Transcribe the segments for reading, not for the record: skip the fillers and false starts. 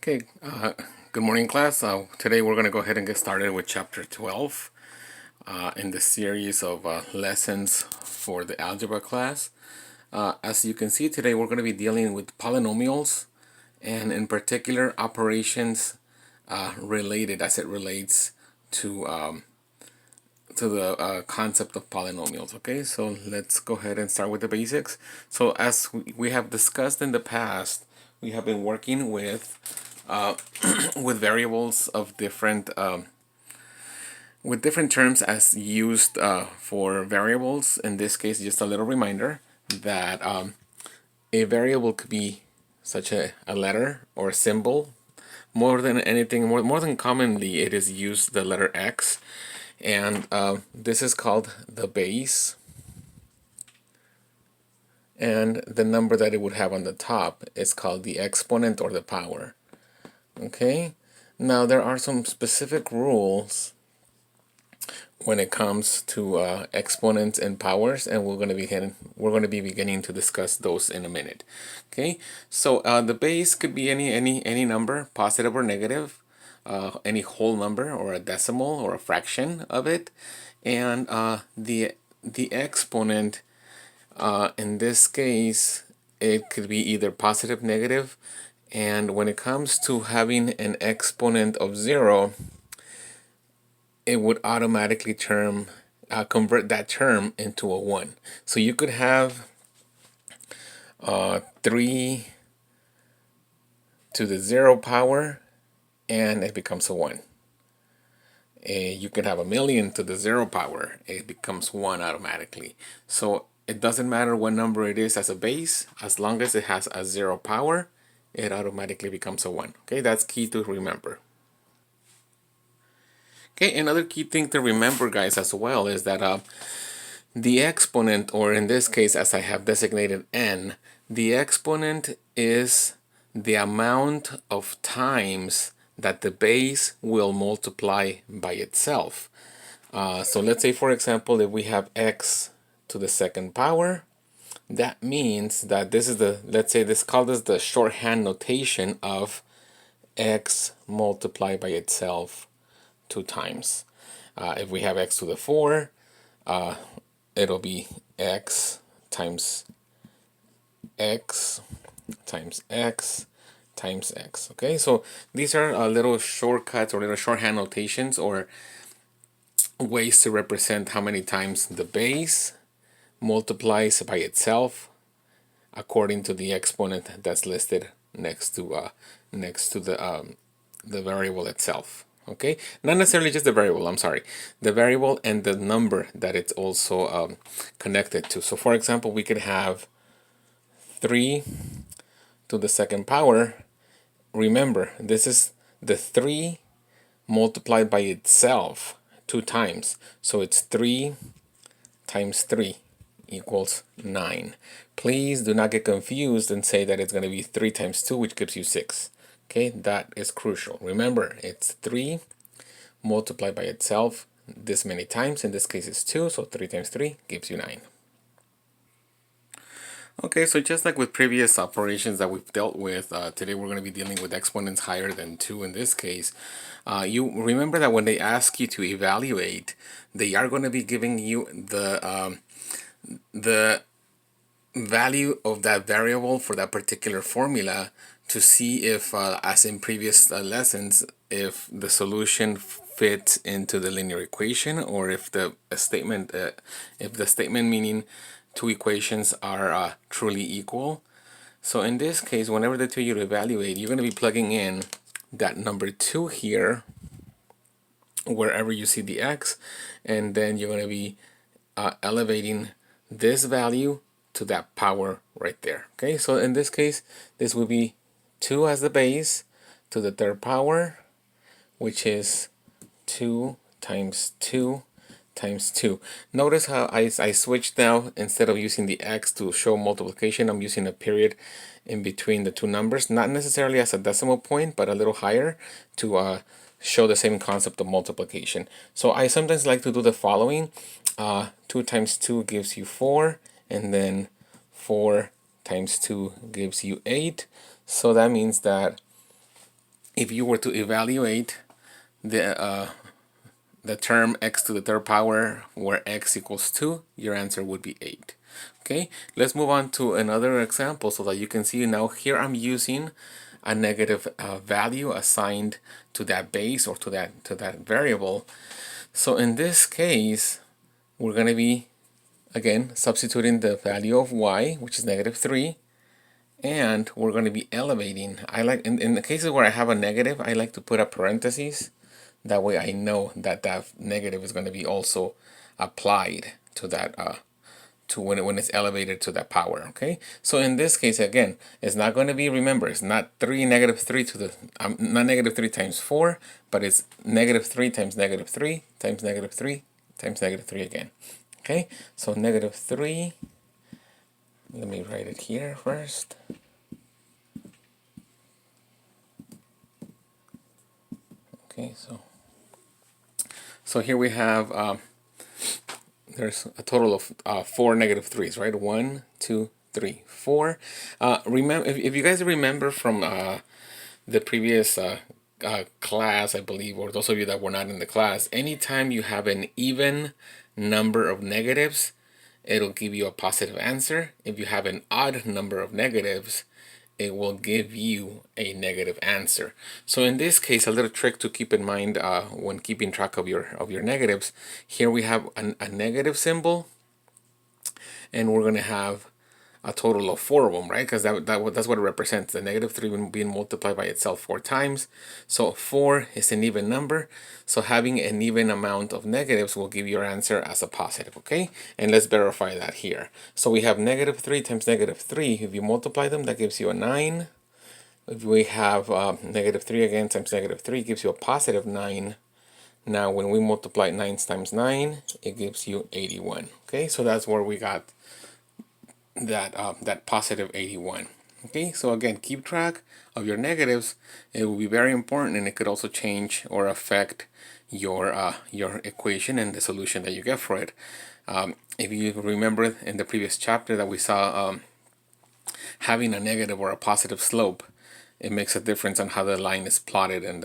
Okay, good morning, class. Today we're going to go ahead and get started with chapter 12 in the series of lessons for the algebra class. As you can see today, we're going to be dealing with polynomials and in particular operations related as it relates to the concept of polynomials. Okay, so let's go ahead and start with the basics. So as we have discussed in the past, we have been working with with variables of different with different terms as used for variables. In this case, just a little reminder that a variable could be such a letter or a symbol. More than anything, more than commonly, it is used the letter x, and this is called the base, and the number that it would have on the top is called the exponent or the power. Okay, now there are some specific rules when it comes to exponents and powers, and we're going to be beginning to discuss those in a minute. Okay, so the base could be any number, positive or negative, any whole number or a decimal or a fraction of it, and the exponent in this case it could be either positive, negative, and when it comes to having an exponent of 0, it would automatically convert that term into a 1. So you could have 3 to the 0 power and it becomes a 1. You could have 1,000,000 to the 0 power, it becomes 1 automatically. So it doesn't matter what number it is as a base, as long as it has a 0 power, it automatically becomes a 1. Okay, that's key to remember. Okay, another key thing to remember, guys, as well is that the exponent, or in this case, as I have designated n, the exponent is the amount of times that the base will multiply by itself. So let's say, for example, if we have x to the second power, that means that this is let's say this called as the shorthand notation of x multiplied by itself 2 times. If we have x to the 4, it'll be x times x times x times x. Okay, so these are little shortcuts or little shorthand notations or ways to represent how many times the base multiplies by itself according to the exponent that's listed next to the variable itself. Okay, not necessarily just the variable, I'm sorry, the variable and the number that it's also connected to. So for example, we could have 3 to the second power. Remember, this is the 3 multiplied by itself 2 times. So it's 3 times 3 equals 9. Please do not get confused and say that it's going to be 3 times 2, which gives you 6. Okay, that is crucial. Remember, it's 3 multiplied by itself this many times. In this case, it's 2, so 3 times 3 gives you 9. Okay, so just like with previous operations that we've dealt with, today we're going to be dealing with exponents higher than 2 in this case. You remember that when they ask you to evaluate, they are going to be giving you the value of that variable for that particular formula to see if, as in previous lessons, if the solution fits into the linear equation, or if the statement meaning two equations are truly equal. So in this case, whenever they tell you to evaluate, you're going to be plugging in that number 2 here wherever you see the x, and then you're going to be elevating this value to that power right there. Okay, so in this case, this will be 2 as the base to the third power, which is 2 times 2 times 2. Notice how I switched now. Instead of using the x to show multiplication, I'm using a period in between the two numbers, not necessarily as a decimal point, but a little higher to show the same concept of multiplication. So I sometimes like to do the following. 2 times 2 gives you 4, and then 4 times 2 gives you 8. So that means that if you were to evaluate the term x to the third power where x equals 2, your answer would be 8. Okay, let's move on to another example so that you can see now here I'm using a negative value assigned to that base or to that variable. So in this case, we're going to be again substituting the value of y, which is -3, and we're going to be elevating. I like in the cases where I have a negative, I like to put a parentheses. That way I know that that negative is going to be also applied to that to when it's elevated to that power. Okay, so in this case again, it's not going to be, remember, it's not -3 to the not -3 times 4, but it's -3 times -3 times -3 times -3 again. Okay, so -3, let me write it here first. Okay, so here we have there's a total of 4 -3s, right? 1, 2, 3, 4. Remember, if you guys remember from the previous class, I believe, or those of you that were not in the class, anytime you have an even number of negatives, it'll give you a positive answer. If you have an odd number of negatives, it will give you a negative answer. So in this case, a little trick to keep in mind when keeping track of your negatives. Here we have a negative symbol, and we're going to have a total of 4 of them, right? Because that's what it represents. The -3 being multiplied by itself 4 times. So 4 is an even number. So having an even amount of negatives will give your answer as a positive, okay? And let's verify that here. So we have -3 times -3. If you multiply them, that gives you a 9. If we have -3 again times -3, gives you a positive 9. Now when we multiply 9 times 9, it gives you 81. Okay, so that's where we got that positive 81. Okay, so again, keep track of your negatives. It will be very important, and it could also change or affect your equation and the solution that you get for it. If you remember in the previous chapter that we saw having a negative or a positive slope, it makes a difference on how the line is plotted in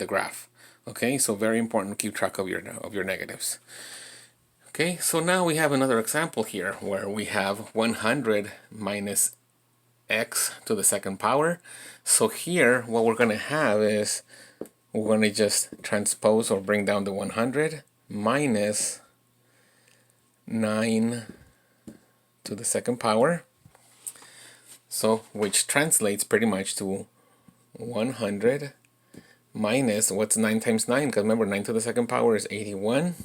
the graph. Okay, so very important to keep track of your negatives. Okay, so now we have another example here where we have 100 minus x to the second power. So here what we're going to have is we're going to just transpose or bring down the 100 minus 9 to the second power. So which translates pretty much to 100 minus, what's 9 times 9? Because remember, 9 to the second power is 81.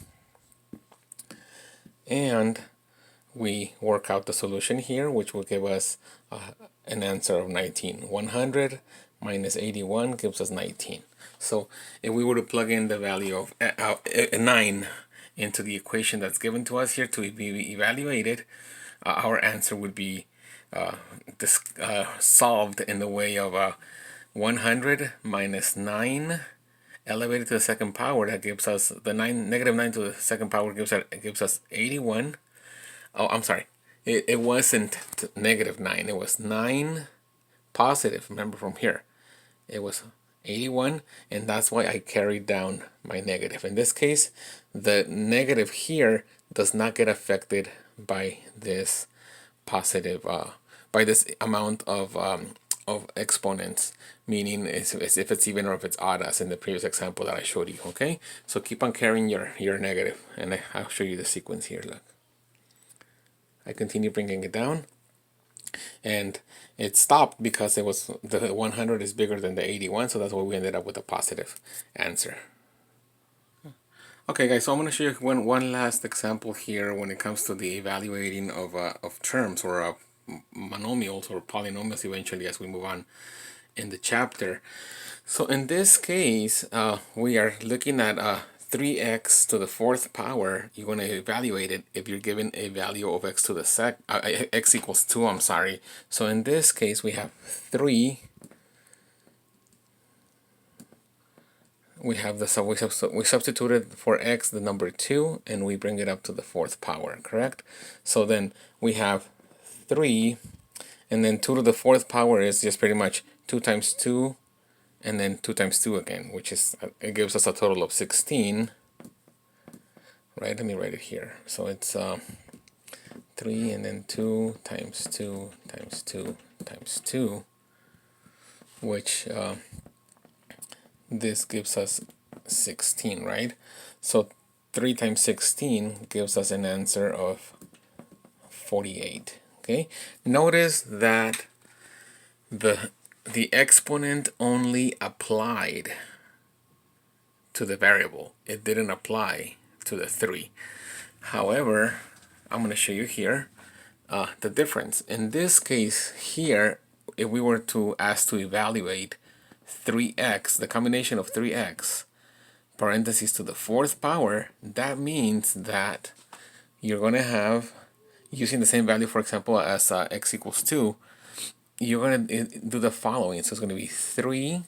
And we work out the solution here, which will give us an answer of 19. 100 minus 81 gives us 19. So if we were to plug in the value of 9 into the equation that's given to us here to be evaluated, our answer would be solved in the way of 100 minus 9 elevated to the second power. That gives us the -9 to the second power gives us 81. Oh, I'm sorry. It wasn't -9. It was 9 positive. Remember from here, it was 81, and that's why I carried down my negative. In this case, the negative here does not get affected by this positive, by this amount of exponents, meaning if it's even or if it's odd, as in the previous example that I showed you. Okay, so keep on carrying your negative, and I'll show you the sequence here. Look, I continue bringing it down, and it stopped because it was the 100 is bigger than the 81, so that's why we ended up with a positive answer. Okay guys, so I'm going to show you one last example here when it comes to the evaluating of terms or monomials or polynomials eventually as we move on in the chapter. So in this case, we are looking at 3x to the fourth power. You're going to evaluate it if you're given a value of x to the x equals 2, I'm sorry. So in this case, we have 3. We have we substituted for x the number 2, and we bring it up to the fourth power, correct? So then we have 3, and then 2 to the fourth power is just pretty much 2 times 2 and then 2 times 2 again, which is, it gives us a total of 16, right? Let me write it here. So it's 3 and then 2 times 2 times 2 times 2, which this gives us 16, right? So 3 times 16 gives us an answer of 48. Okay, notice that the exponent only applied to the variable. It didn't apply to the 3. However, I'm going to show you here the difference. In this case here, if we were to ask to evaluate 3x, the combination of 3x, parentheses to the 4th power, that means that you're going to have, using the same value, for example, as x equals 2, you're going to do the following. So it's going to be 3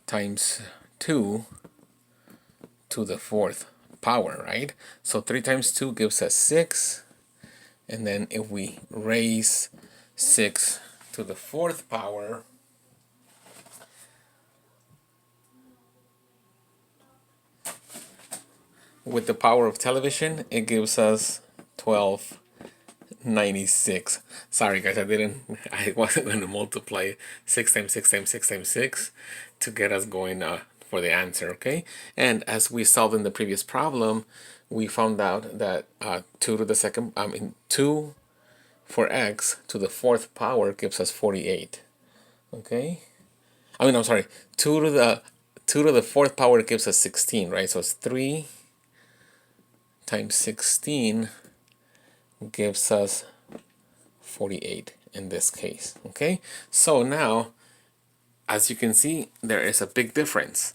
times 2 to the 4th power, right? So 3 times 2 gives us 6. And then if we raise 6 to the 4th power, with the power of television, it gives us 1296. Sorry guys, I wasn't going to multiply 6 times 6 times 6 times 6 to get us going for the answer, okay? And as we solved in the previous problem, we found out that 2 to the second, 2 for x to the 4th power gives us 48, okay? I'm sorry, 2 to the 4th power gives us 16, right? So it's 3 times 16 gives us 48 in this case, okay? So now, as you can see, there is a big difference.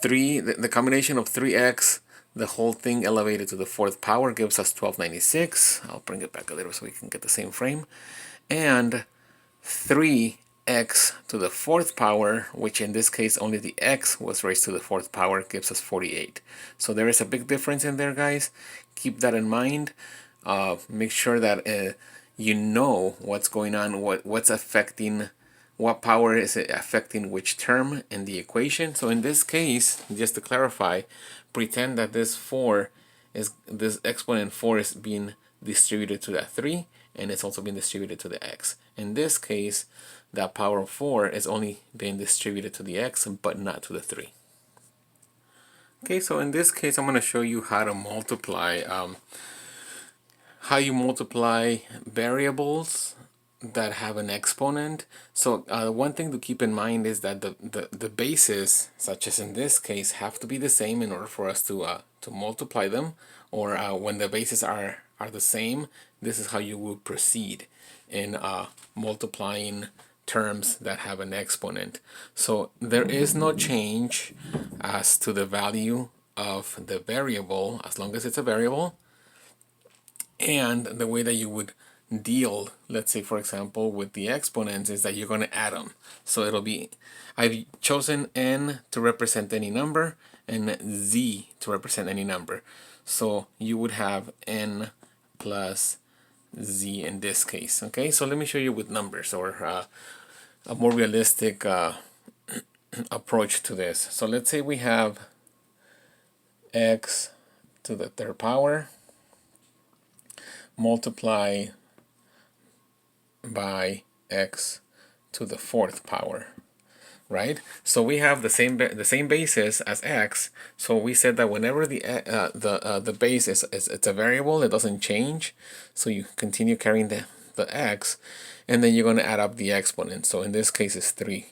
The combination of 3x, the whole thing elevated to the 4th power, gives us 1296. I'll bring it back a little so we can get the same frame. And 3x to the 4th power, which in this case only the x was raised to the 4th power, gives us 48. So there is a big difference in there, guys. Keep that in mind. Make sure that you know what's going on, what's affecting, what power is it affecting which term in the equation. So in this case, just to clarify, pretend that this exponent 4 is being distributed to that 3, and it's also being distributed to the x. In this case, that power of 4 is only being distributed to the x, but not to the 3. Okay, so in this case, I'm going to show you how to multiply, how you multiply variables that have an exponent. So one thing to keep in mind is that the bases, such as in this case, have to be the same in order for us to multiply them. Or when the bases are the same, this is how you will proceed in multiplying terms that have an exponent. So there is no change as to the value of the variable as long as it's a variable. And the way that you would deal, let's say for example with the exponents, is that you're going to add them. So it'll be, I've chosen n to represent any number and z to represent any number. So you would have n plus z in this case. Okay, so let me show you with numbers, or a more realistic approach to this. So let's say we have x to the 3rd power multiply by x to the 4th power, right? So we have the same basis as x. So we said that whenever the base is it's a variable, it doesn't change. So you continue carrying the x, and then you're going to add up the exponent. So in this case, it's 3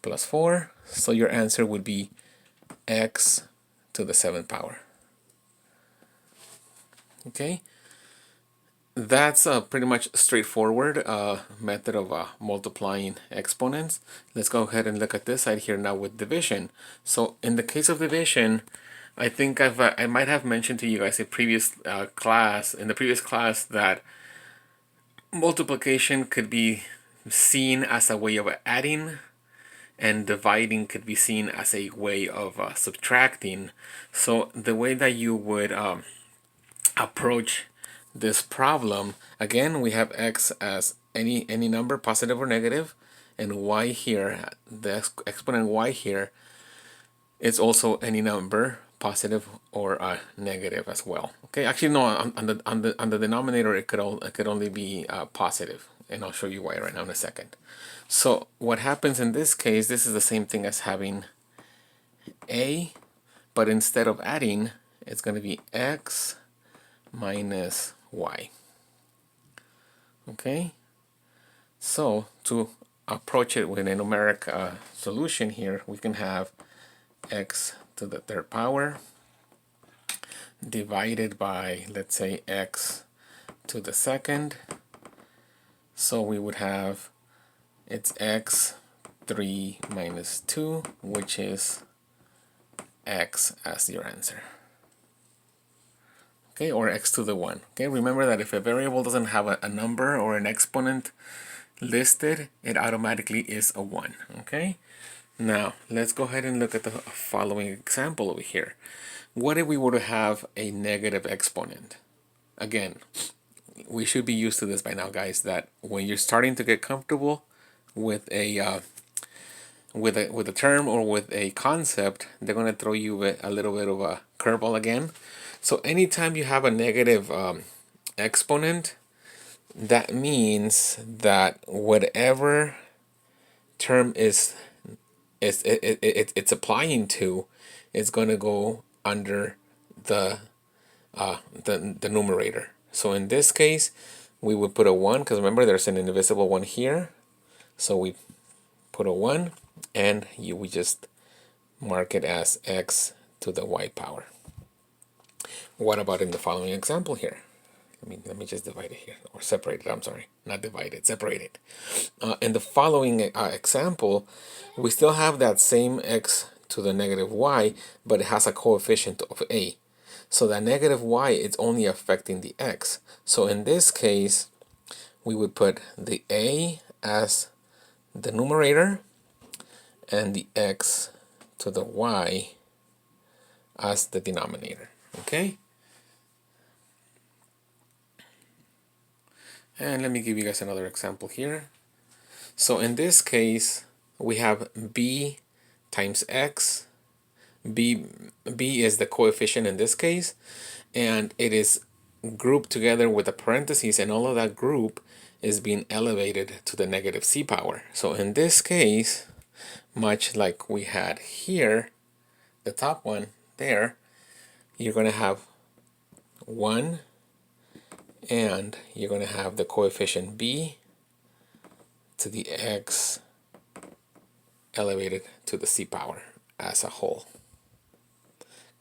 plus 4. So your answer would be x to the 7th power. Okay. That's a pretty much straightforward method of multiplying exponents. Let's go ahead and look at this side here now with division. So in the case of division, I think I might have mentioned to you guys in the previous class that multiplication could be seen as a way of adding, and dividing could be seen as a way of subtracting. So the way that you would approach this problem, again, we have x as any number, positive or negative, and y here, the exponent y here, it's also any number, positive or negative as well. Okay, actually no, on the denominator it could only be positive, and I'll show you why right now in a second. So what happens in this case, this is the same thing as having a, but instead of adding, it's going to be x minus y. Okay, so to approach it with a numeric solution here, we can have x to the third power divided by, let's say, x to the second. So we would have, it's x 3 minus 2, which is x as your answer. Okay, or x to the 1. Okay, remember that if a variable doesn't have a number or an exponent listed, it automatically is a 1. Okay, now let's go ahead and look at the following example over here. What if we were to have a negative exponent? Again, we should be used to this by now, guys, that when you're starting to get comfortable with a with a term or with a concept, they're going to throw you a little bit of a curveball again. So anytime you have a negative exponent, that means that whatever term it's applying to is going to go under the numerator. So in this case, we would put a 1, because remember there's an invisible 1 here. So we put a 1, and we just mark it as x to the y power. What about in the following example here? Let me just divide it here, or separate it. I'm sorry, not divide it, separate it. In the following example, we still have that same x to the negative y, but it has a coefficient of a. So that negative y is only affecting the x. So in this case, we would put the a as the numerator and the x to the y as the denominator. Okay? And let me give you guys another example here. So in this case, we have b times x. b is the coefficient in this case, and it is grouped together with a parentheses, and all of that group is being elevated to the negative c power. So in this case, much like we had here, the top one there, you're going to have 1, and you're going to have the coefficient b to the x elevated to the c power as a whole.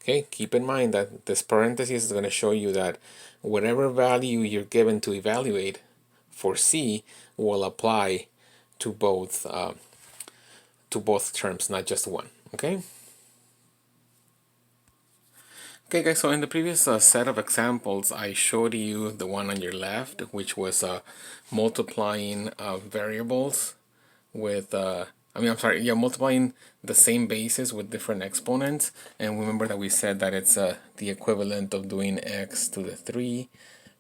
Okay, keep in mind that this parenthesis is going to show you that whatever value you're given to evaluate for c will apply to both terms, not just one. Okay. Okay guys, so in the previous set of examples, I showed you the one on your left, which was multiplying variables with, multiplying the same basis with different exponents. And remember that we said that it's the equivalent of doing x to the 3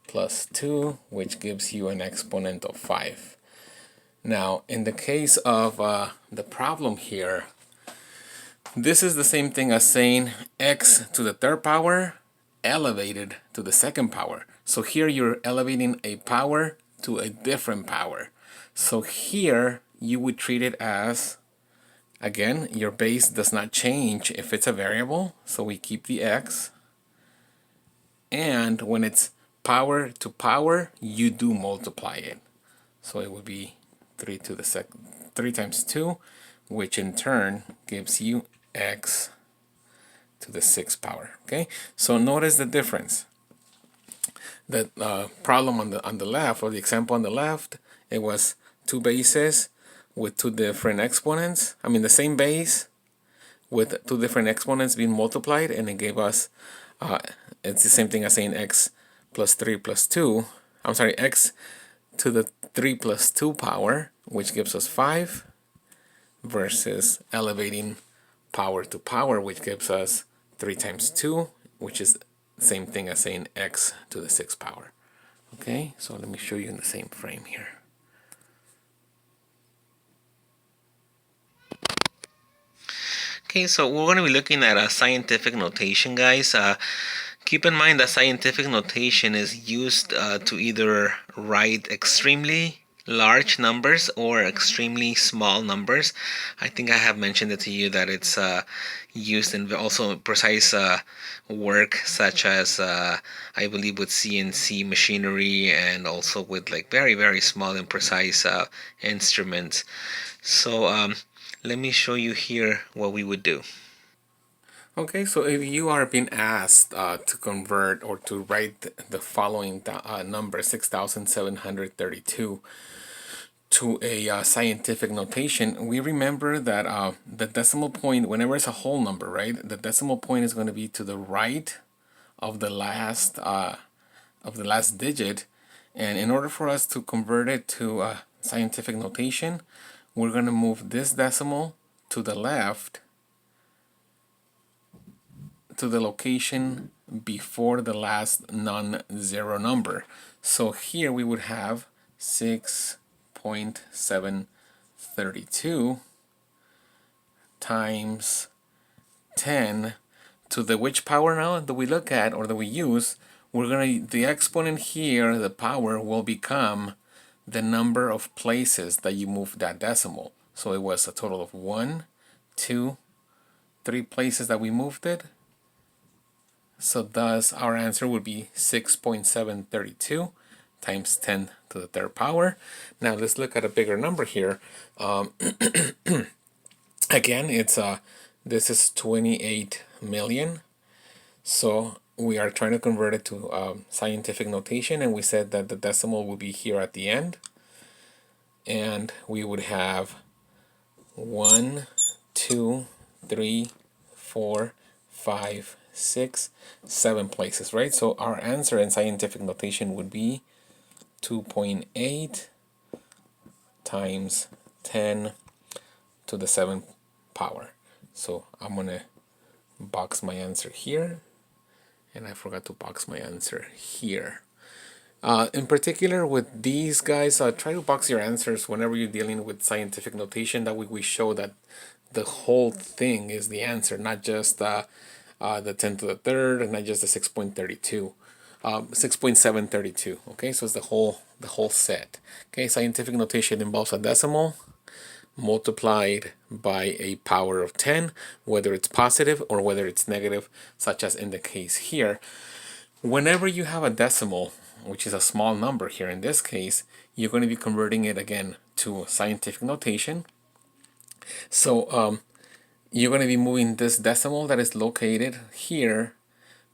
plus 2, which gives you an exponent of 5. Now, in the case of the problem here, this is the same thing as saying x to the third power elevated to the second power. So here you're elevating a power to a different power. So here you would treat it as, again, your base does not change if it's a variable. So we keep the x. And when it's power to power, you do multiply it. So it would be 3 times 2, which in turn gives you x to the 6th power. Okay, so notice the difference. The problem on the left, or the example on the left, it was two bases with two different exponents. I mean, the same base with two different exponents being multiplied, and it gave us it's the same thing as saying x plus 3 plus 2. I'm sorry, x to the 3 plus 2 power, which gives us 5, versus elevating power to power, which gives us 3 times 2, which is the same thing as saying x to the 6th power. Okay, so let me show you in the same frame here. Okay, so we're going to be looking at a scientific notation, guys. Keep in mind that scientific notation is used to either write extremely large numbers or extremely small numbers. I think I have mentioned it to you that it's used in also precise work, such as I believe with CNC machinery, and also with like very, very small and precise instruments. So let me show you here what we would do. Okay, so if you are being asked to convert or to write the following number 6,732 to a scientific notation, we remember that the decimal point, whenever it's a whole number, right, the decimal point is going to be to the right of the last digit, and in order for us to convert it to scientific notation, we're going to move this decimal to the left to the location before the last non-zero number. So here we would have 6.732 times 10 to the which power now that we look at or that we use. We're gonna, the exponent here, the power, will become the number of places that you move that decimal. So it was a total of 1, 2, 3 places that we moved it. So thus our answer would be 6.732 times 10 to the third power. Now let's look at a bigger number here. Again, it's this is 28 million. So we are trying to convert it to scientific notation, and we said that the decimal will be here at the end, and we would have 1, 2, 3, 4, 5, 6, 7 places, right? So our answer in scientific notation would be 2.8 times 10 to the 7th power. So I'm gonna box my answer here, and I forgot to box my answer here. In particular with these guys, try to box your answers whenever you're dealing with scientific notation. That way we show that the whole thing is the answer, not just the 10 to the third, and not just the 6.32. 6.732. Okay, so it's the whole set. Okay, scientific notation involves a decimal multiplied by a power of 10, whether it's positive or whether it's negative, such as in the case here. Whenever you have a decimal, which is a small number here in this case, you're going to be converting it again to scientific notation. So you're going to be moving this decimal that is located here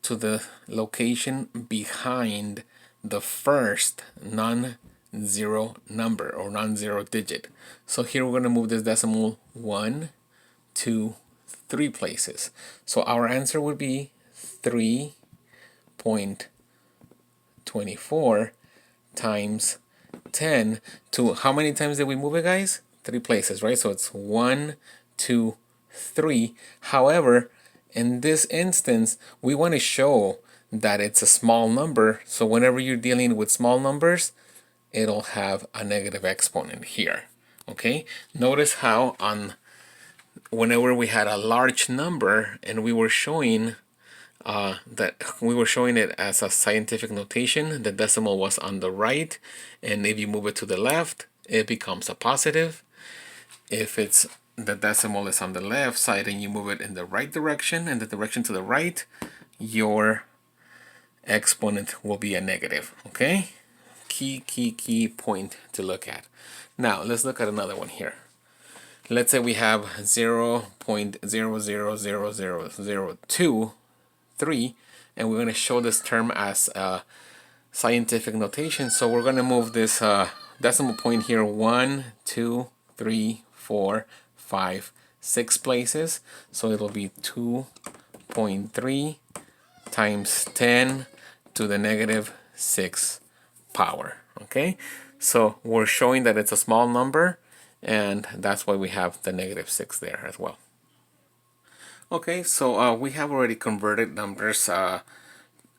to the location behind the first non-zero number or non-zero digit. So here we're going to move this decimal 1, 2, 3 places. So our answer would be 3.24 times 10 to how many times did we move it, guys? 3 places, right? So it's 1, 2, 3. However, in this instance, we want to show that it's a small number. So whenever you're dealing with small numbers, it'll have a negative exponent here. Okay, notice how on whenever we had a large number and we were showing it as a scientific notation, the decimal was on the right, and if you move it to the left, it becomes a positive. If it's the decimal is on the left side and you move it in the right direction and the direction to the right, your exponent will be a negative. Okay, key point to look at. Now let's look at another one here. Let's say we have 0.00000023, and we're going to show this term as scientific notation. So we're going to move this decimal point here 1, 2, 3, 4, 5, 6 places. So it'll be 2.3 times 10 to the negative 6 power. Okay, so we're showing that it's a small number, and that's why we have the negative 6 there as well. Okay, so we have already converted numbers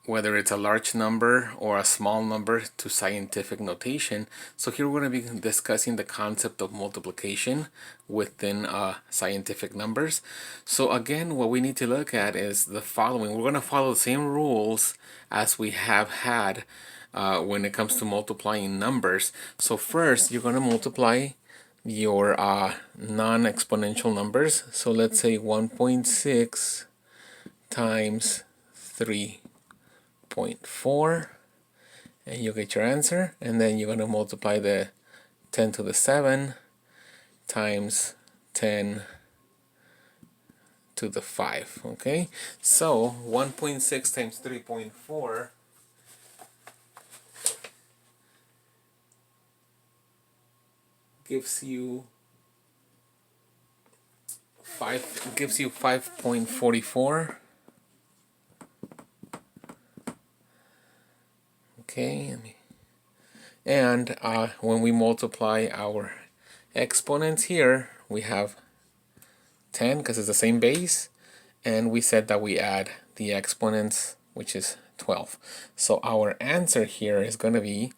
whether it's a large number or a small number to scientific notation. So here we're going to be discussing the concept of multiplication within scientific numbers. So again, what we need to look at is the following. We're going to follow the same rules as we have had when it comes to multiplying numbers. So first, you're going to multiply your non-exponential numbers. So let's say 1.6 times 3.4, and you get your answer. And then you're going to multiply the 10 to the 7 times 10 to the 5. Okay, so 1.6 times 3.4 gives you 5.44. Okay, and when we multiply our exponents here, we have 10 because it's the same base, and we said that we add the exponents, which is 12. So our answer here is going to be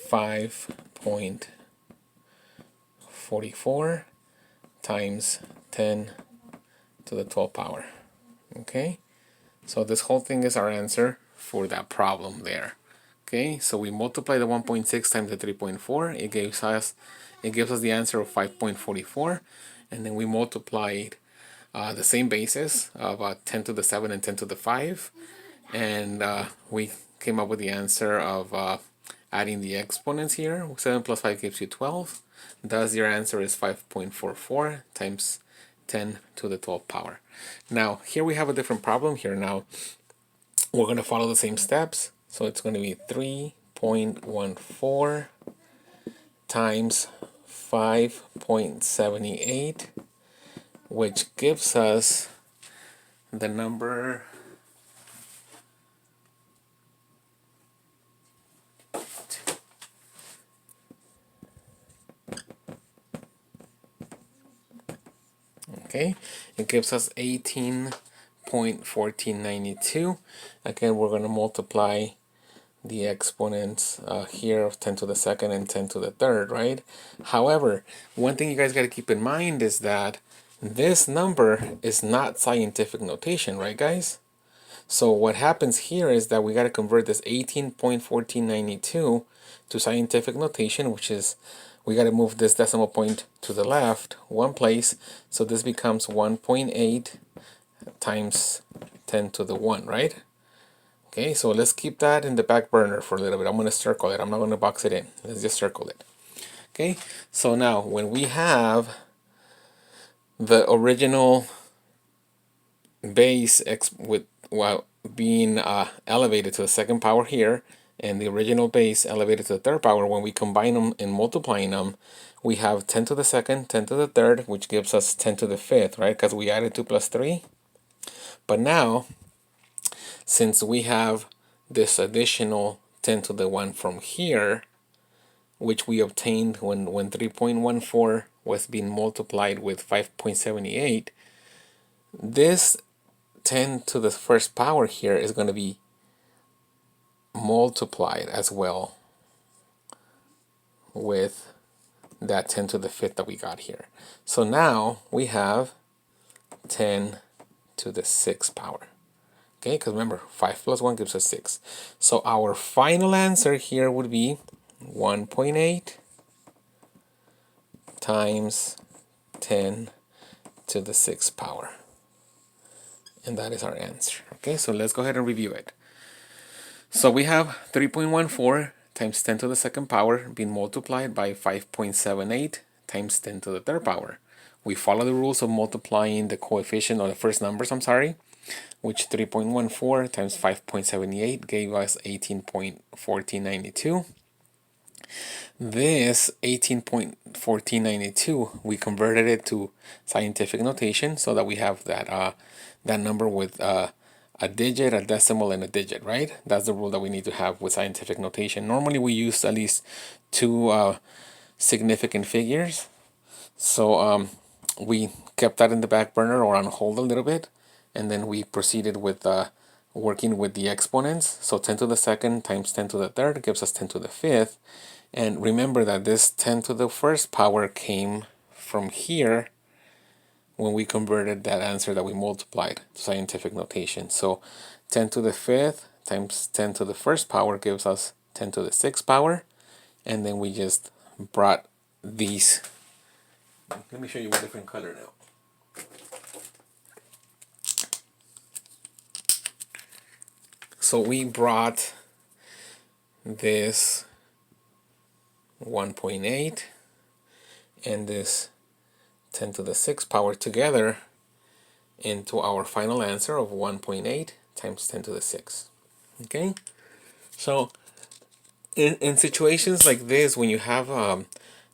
5.44 times 10 to the 12th power. Okay, so this whole thing is our answer for that problem there. Okay, so we multiply the 1.6 times the 3.4. It gives us the answer of 5.44, and then we multiplied the same basis of 10 to the 7 and 10 to the 5, and we came up with the answer of adding the exponents here. 7 plus 5 gives you 12. Thus your answer is 5.44 times 10 to the 12th power. Now here we have a different problem here. Now we're going to follow the same steps. So it's going to be 3.14 times 5.78, which gives us the number okay, it gives us 18.1492. Again, we're going to multiply the exponents here of 10 to the second and 10 to the third, right? However, one thing you guys got to keep in mind is that this number is not scientific notation, right, guys? So what happens here is that we got to convert this 18.1492 to scientific notation, which is we got to move this decimal point to the left one place. So this becomes 1.8 times 10 to the 1, right? Okay, so let's keep that in the back burner for a little bit. I'm going to circle it. I'm not going to box it in. Let's just circle it. Okay, so now when we have the original base being elevated to the second power here, and the original base elevated to the third power, when we combine them and multiplying them, we have 10 to the second, 10 to the third, which gives us 10 to the fifth, right? Because we added 2 plus 3. But now, since we have this additional 10 to the 1 from here, which we obtained when 3.14 was being multiplied with 5.78, this 10 to the first power here is going to be multiplied as well with that 10 to the fifth that we got here. So now we have 10 to the sixth power. Okay, because remember, 5 plus 1 gives us 6. So our final answer here would be 1.8 times 10 to the sixth power. And that is our answer. Okay, so let's go ahead and review it. So we have 3.14 times 10 to the second power being multiplied by 5.78 times 10 to the third power. We follow the rules of multiplying the coefficient of the first numbers, which 3.14 times 5.78 gave us 18.1492. This 18.1492, we converted it to scientific notation so that we have that that number with a digit, a decimal, and a digit, right? That's the rule that we need to have with scientific notation. Normally we use at least two significant figures. So we kept that in the back burner or on hold a little bit, and then we proceeded with working with the exponents. So 10 to the second times 10 to the third gives us 10 to the fifth. And remember that this 10 to the first power came from here when we converted that answer that we multiplied to scientific notation. So 10 to the fifth times 10 to the first power gives us 10 to the sixth power. And then we just brought these. Let me show you a different color now. So we brought this 1.8 and this 10 to the 6th power together into our final answer of 1.8 times 10 to the 6. Okay? So in situations like this, when you have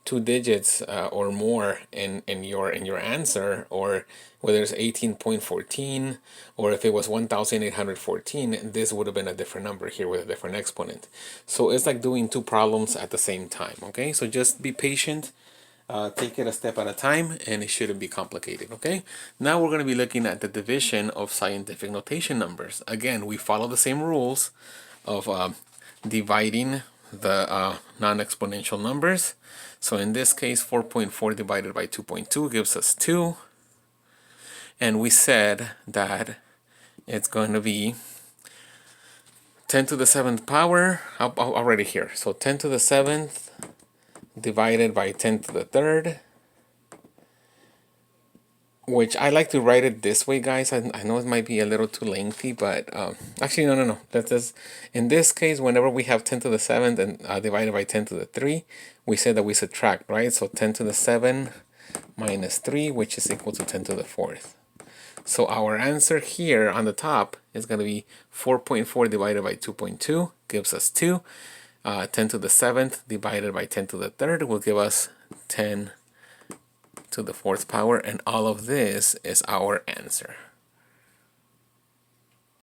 two digits or more in your answer, or whether it's 18.14 or if it was 1814, this would have been a different number here with a different exponent. So it's like doing two problems at the same time. Okay, so just be patient, take it a step at a time, and it shouldn't be complicated. Okay, now we're going to be looking at the division of scientific notation numbers. Again, we follow the same rules of dividing the non-exponential numbers. So in this case, 4.4 divided by 2.2 gives us 2. And we said that it's going to be 10 to the 7th power, already here. So 10 to the 7th divided by 10 to the 3rd, which I like to write it this way, guys. I know it might be a little too lengthy, but actually, no. That's just, in this case, whenever we have 10 to the 7th and divided by 10 to the 3, we say that we subtract, right? So 10 to the 7 minus 3, which is equal to 10 to the 4th. So our answer here on the top is going to be 4.4 divided by 2.2 gives us 2. 10 to the 7th divided by 10 to the 3rd will give us 10 to the 4th power, and all of this is our answer.